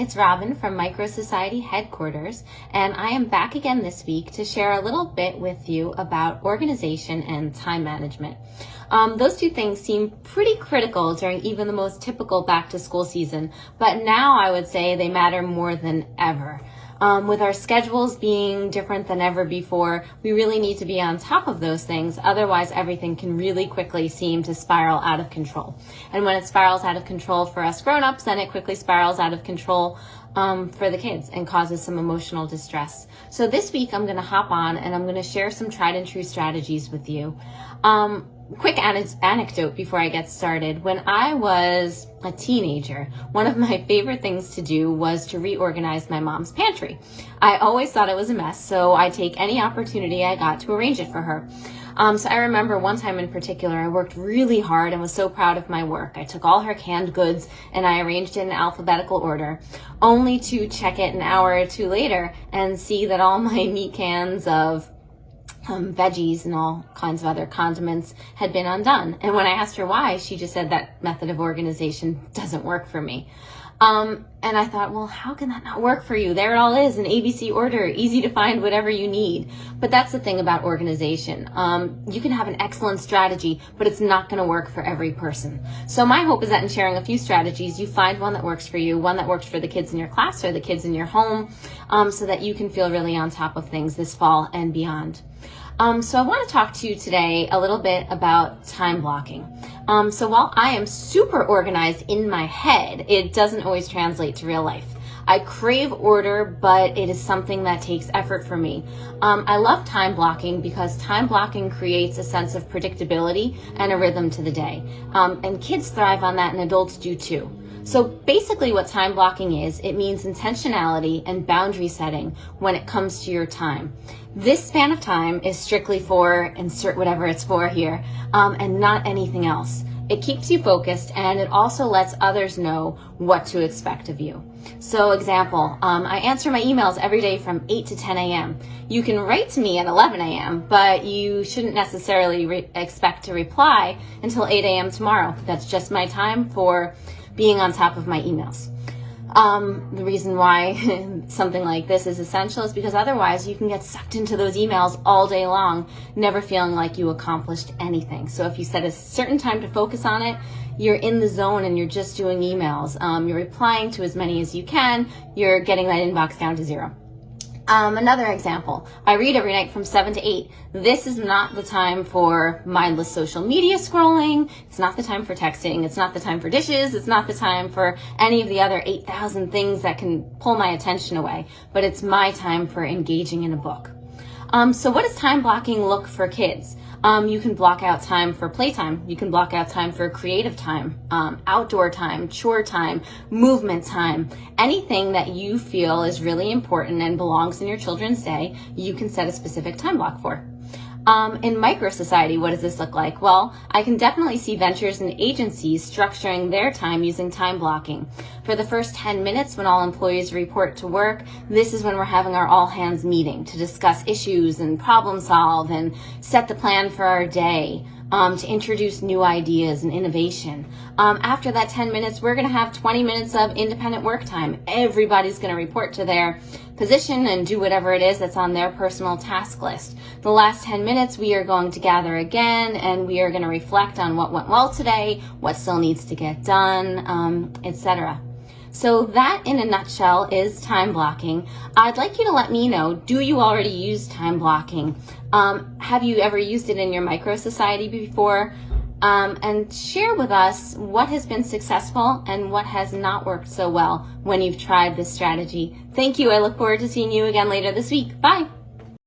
It's Robin from Micro Society headquarters, and I am back again this week to share a little bit with you about organization and time management. Those two things seem pretty critical during even the most typical back to school season, but now I would say they matter more than ever. With our schedules being different than ever before, we really need to be on top of those things. Otherwise, everything can really quickly seem to spiral out of control. And when it spirals out of control for us grown-ups, then it quickly spirals out of control for the kids and causes some emotional distress. So this week, I'm going to hop on and I'm going to share some tried and true strategies with you. Quick anecdote before I get started. When I was a teenager, one of my favorite things to do was to reorganize my mom's pantry. I always thought it was a mess, so I take any opportunity I got to arrange it for her. So I remember one time in particular, I worked really hard and was so proud of my work. I took all her canned goods and I arranged it in alphabetical order, only to check it an hour or two later and see that all my meat cans of veggies and all kinds of other condiments had been undone. And when I asked her why, she just said that method of organization doesn't work for me. And I thought, well, how can that not work for you? There it all is, in ABC order, easy to find whatever you need. But that's the thing about organization. You can have an excellent strategy, but it's not going to work for every person. So my hope is that in sharing a few strategies, you find one that works for you, one that works for the kids in your class or the kids in your home, so that you can feel really on top of things this fall and beyond. So I want to talk to you today a little bit about time blocking. So while I am super organized in my head, it doesn't always translate to real life. I crave order, but it is something that takes effort for me. I love time blocking because time blocking creates a sense of predictability and a rhythm to the day. And kids thrive on that and adults do too. So basically what time blocking is, it means intentionality and boundary setting when it comes to your time. This span of time is strictly for, insert whatever it's for here, and not anything else. It keeps you focused and it also lets others know what to expect of you. So example, I answer my emails every day from 8 to 10 a.m. You can write to me at 11 a.m., but you shouldn't necessarily expect to reply until 8 a.m. tomorrow. That's just my time for being on top of my emails. The reason why something like this is essential is because otherwise you can get sucked into those emails all day long, never feeling like you accomplished anything. So if you set a certain time to focus on it, you're in the zone and you're just doing emails. You're replying to as many as you can. You're getting that inbox down to zero. Another example, I read every night from 7 to 8. This is not the time for mindless social media scrolling. It's not the time for texting. It's not the time for dishes. It's not the time for any of the other 8,000 things that can pull my attention away. But it's my time for engaging in a book. So what does time blocking look for kids? You can block out time for playtime. You can block out time for creative time, outdoor time, chore time, movement time. Anything that you feel is really important and belongs in your children's day, you can set a specific time block for. In micro society, what does this look like? Well, I can definitely see ventures and agencies structuring their time using time blocking. For the first 10 minutes when all employees report to work, this is when we're having our all hands meeting to discuss issues and problem solve and set the plan for our day. To introduce new ideas and innovation. After that 10 minutes, we're going to have 20 minutes of independent work time. Everybody's going to report to their position and do whatever it is that's on their personal task list. The last 10 minutes, we are going to gather again and we are going to reflect on what went well today, what still needs to get done, etc. So that, in a nutshell, is time blocking. I'd like you to let me know, do you already use time blocking? Have you ever used it in your micro society before? And share with us what has been successful and what has not worked so well when you've tried this strategy. Thank you. I look forward to seeing you again later this week. Bye.